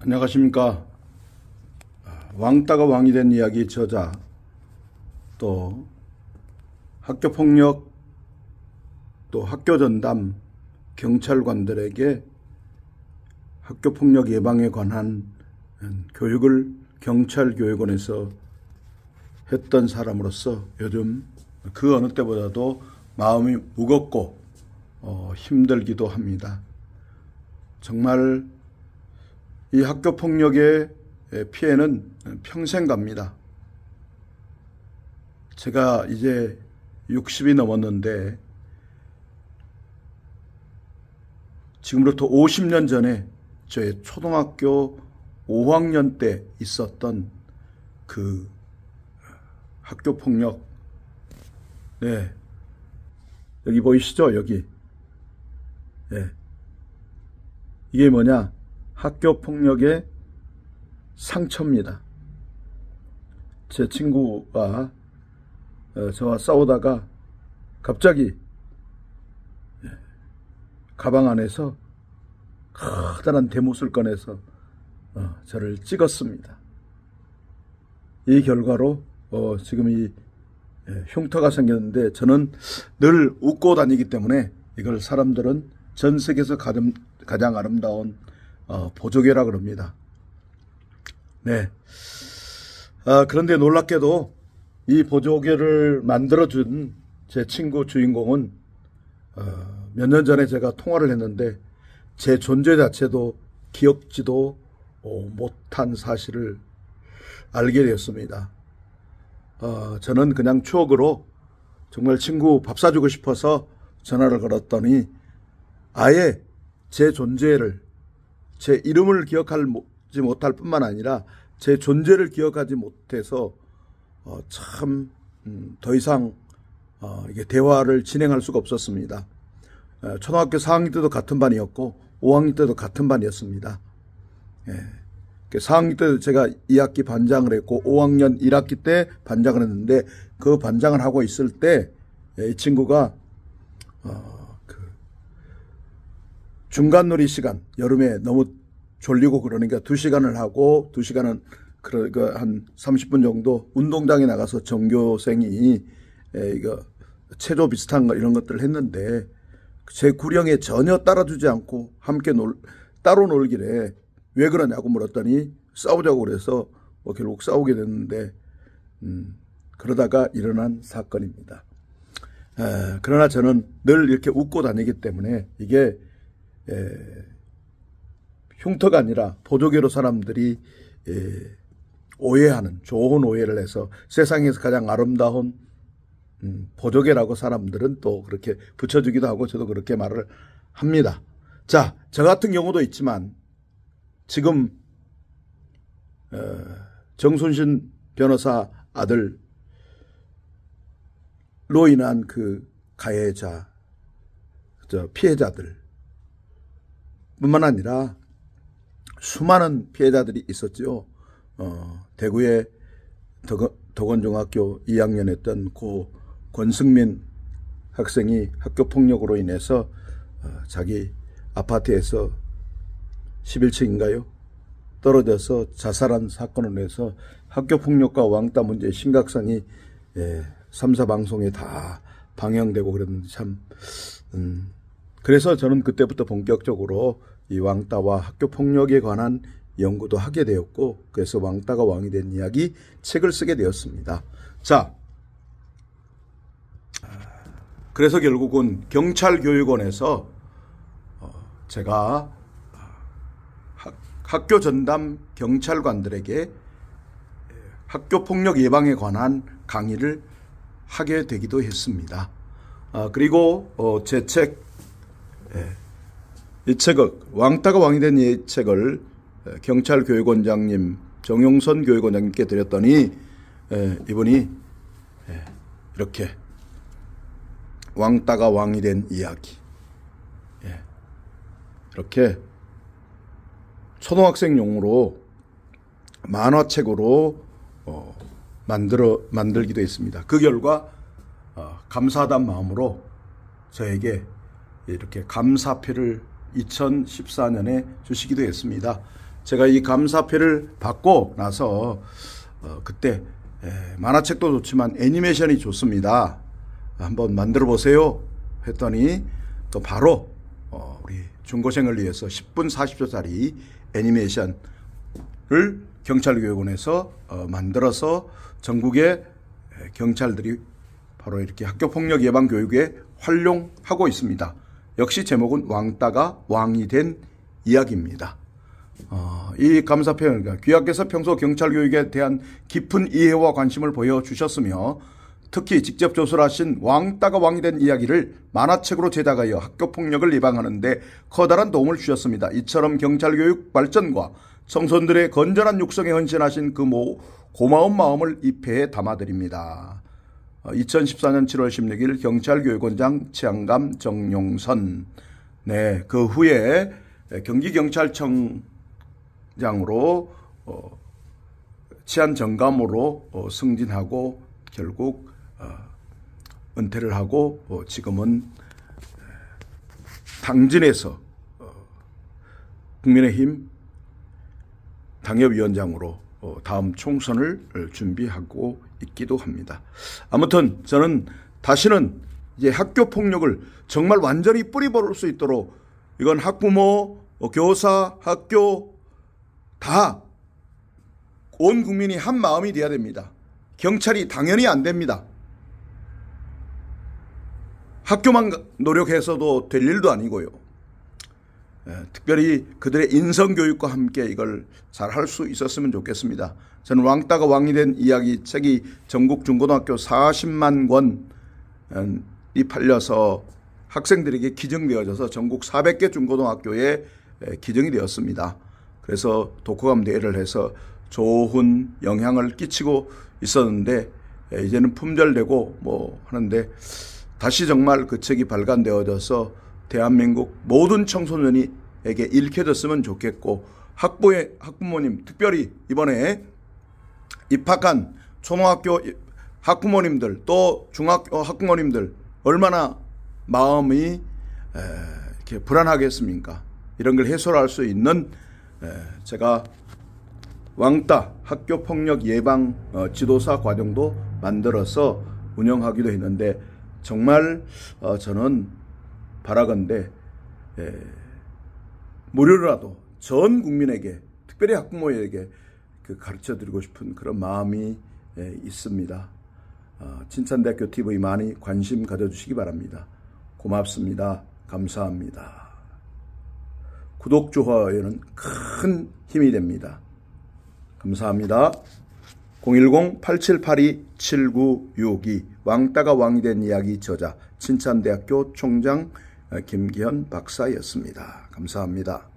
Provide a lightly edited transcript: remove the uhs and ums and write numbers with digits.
안녕하십니까. 왕따가 왕이 된 이야기 저자, 또 학교폭력, 또 학교전담 경찰관들에게 학교폭력 예방에 관한 교육을 경찰교육원에서 했던 사람으로서 요즘 그 어느 때보다도 마음이 무겁고 힘들기도 합니다. 정말 이 학교폭력의 피해는 평생 갑니다. 제가 이제 60이 넘었는데 지금부터 50년 전에 저의 초등학교 5학년 때 있었던 그 학교폭력, 네, 여기 보이시죠? 여기. 네. 이게 뭐냐? 학교폭력의 상처입니다. 제 친구가 저와 싸우다가 갑자기 가방 안에서 커다란 대못을 꺼내서 저를 찍었습니다. 이 결과로 지금 이 흉터가 생겼는데, 저는 늘 웃고 다니기 때문에 이걸 사람들은 전 세계에서 가장 아름다운 보조개라 그럽니다. 네. 그런데 놀랍게도 이 보조개를 만들어준 제 친구 주인공은 몇 년 전에 제가 통화를 했는데 제 존재 자체도 기억지도 못한 사실을 알게 되었습니다. 저는 그냥 추억으로 정말 친구 밥 사주고 싶어서 전화를 걸었더니 아예 제 존재를, 제 이름을 기억하지 못할 뿐만 아니라 제 존재를 기억하지 못해서 참 더 이상 이게 대화를 진행할 수가 없었습니다. 초등학교 4학년 때도 같은 반이었고 5학년 때도 같은 반이었습니다. 4학년 때도 제가 2학기 반장을 했고 5학년 1학기 때 반장을 했는데, 그 반장을 하고 있을 때 이 친구가 중간놀이 시간, 여름에 너무 졸리고 그러니까 2시간을 하고 2시간은 한 30분 정도 운동장에 나가서 전교생이 이거 체조 비슷한 거 이런 것들을 했는데 제 구령에 전혀 따라주지 않고 함께 따로 놀길래 왜 그러냐고 물었더니 싸우자고 그래서 결국 싸우게 됐는데 그러다가 일어난 사건입니다. 그러나 저는 늘 이렇게 웃고 다니기 때문에 이게 흉터가 아니라 보조개로 사람들이 오해하는, 좋은 오해를 해서 세상에서 가장 아름다운 보조개라고 사람들은 또 그렇게 붙여주기도 하고 저도 그렇게 말을 합니다. 자, 저 같은 경우도 있지만 지금 정순신 변호사 아들로 인한 그 가해자, 피해자들 뿐만 아니라 수많은 피해자들이 있었죠. 대구의 덕원중학교 2학년 했던 고 권승민 학생이 학교폭력으로 인해서 자기 아파트에서 11층인가요? 떨어져서 자살한 사건으로 해서 학교폭력과 왕따 문제의 심각성이 3사 방송에 다 방영되고 그랬는데 참 그래서 저는 그때부터 본격적으로 이 왕따와 학교폭력에 관한 연구도 하게 되었고, 그래서 왕따가 왕이 된 이야기 책을 쓰게 되었습니다. 자, 그래서 결국은 경찰교육원에서 제가 학교 전담 경찰관들에게 학교폭력 예방에 관한 강의를 하게 되기도 했습니다. 그리고 제 책, 이 책을 왕따가 왕이 된 이 책을 경찰교육원장님 정용선 교육원장님께 드렸더니 이분이 이렇게 왕따가 왕이 된 이야기, 이렇게 초등학생용으로 만화책으로 만들기도 했습니다. 그 결과 감사하다는 마음으로 저에게 이렇게 감사표를 2014년에 주시기도 했습니다. 제가 이 감사패를 받고 나서 그때 만화책도 좋지만 애니메이션이 좋습니다. 한번 만들어 보세요 했더니 또 바로 우리 중고생을 위해서 10분 40초짜리 애니메이션을 경찰교육원에서 만들어서 전국의 경찰들이 바로 이렇게 학교폭력 예방 교육에 활용하고 있습니다. 역시 제목은 왕따가 왕이 된 이야기입니다. 이 감사표는 귀하께서 평소 경찰교육에 대한 깊은 이해와 관심을 보여주셨으며 특히 직접 조술하신 왕따가 왕이 된 이야기를 만화책으로 제작하여 학교폭력을 예방하는 데 커다란 도움을 주셨습니다. 이처럼 경찰교육 발전과 청소년들의 건전한 육성에 헌신하신 그 고마운 마음을 이 패에 담아드립니다. 2014년 7월 16일 경찰교육원장 치안감 정용선. 네, 그 후에 경기경찰청장으로 치안정감으로 승진하고 결국 은퇴를 하고 지금은 당진에서 국민의힘 당협위원장으로 다음 총선을 준비하고 있기도 합니다. 아무튼 저는 다시는 이제 학교 폭력을 정말 완전히 뿌리 뽑을 수 있도록 이건 학부모, 교사, 학교 다 온 국민이 한 마음이 돼야 됩니다. 경찰이 당연히 안 됩니다. 학교만 노력해서도 될 일도 아니고요. 특별히 그들의 인성교육과 함께 이걸 잘 할 수 있었으면 좋겠습니다. 저는 왕따가 왕이 된 이야기 책이 전국 중고등학교 40만 권이 팔려서 학생들에게 기증되어져서 전국 400개 중고등학교에 기증이 되었습니다. 그래서 독후감 대회를 해서 좋은 영향을 끼치고 있었는데 이제는 품절되고 뭐 하는데 다시 정말 그 책이 발간되어져서 대한민국 모든 청소년에게 읽혀졌으면 좋겠고 학부모님 특별히 이번에 입학한 초등학교 학부모님들 또 중학교 학부모님들 얼마나 마음이 이렇게 불안하겠습니까? 이런 걸 해소할 수 있는 제가 왕따 학교폭력 예방 지도사 과정도 만들어서 운영하기도 했는데 정말 저는 바라건대 무료라도 전 국민에게 특별히 학부모에게 가르쳐드리고 싶은 그런 마음이 있습니다. 진천대학교 TV 많이 관심 가져주시기 바랍니다. 고맙습니다. 감사합니다. 구독, 좋아요는 큰 힘이 됩니다. 감사합니다. 010-8782-7962 왕따가 왕이 된 이야기 저자 진천대학교 총장 김기현 박사였습니다. 감사합니다.